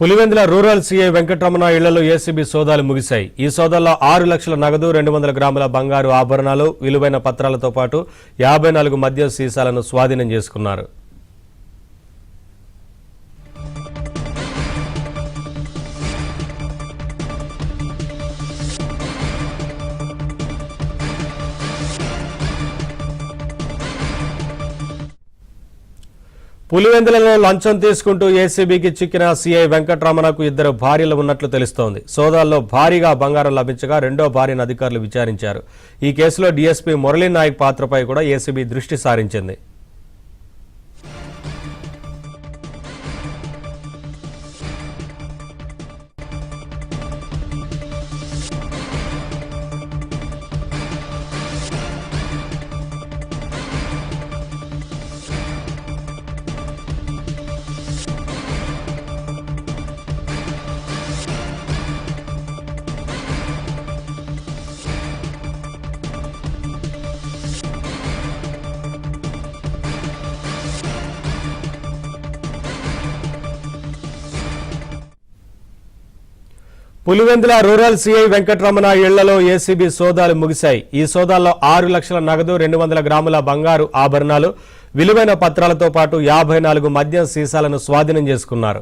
Pulivendula rural CI Venkataramana ఇళ్లలో ACB సోదాలు ముగిశాయి. ఈ సోదాల్లో 6 లక్షల నగదు, 200 గ్రాముల బంగారు ఆభరణాలు, విలువైన పత్రాలతో పాటు 54 మద్యం సీసాలను స్వాధీనం చేసుకున్నారు. పులివెందులలో లంచం తీసుకుంటూ ఏసీబీకి చిక్కిన సీఐ వెంకటరమణకు 2 భార్యలు ఉన్నట్లు తెలుస్తోంది. సోదాల్లో భారీగా బంగారం లభించగా రెండో భార్యను అధికారులు విచారించారు. ఈ కేసులో డీఎస్పీ మురళీ నాయక్ పాత్రపై కూడా ఏసీబీ దృష్టి సారించింది. పులివెందుల రూరల్ సీఐ వెంకటరమణ ఇళ్లలో ఏసీబీ సోదాలు ముగిశాయి. ఈ సోదాల్లో 6 లక్షల నగదు, 200 గ్రాముల బంగారు ఆభరణాలు, విలువైన పత్రాలతో పాటు 54 మద్యం సీసాలను స్వాధీనం చేసుకున్నారు.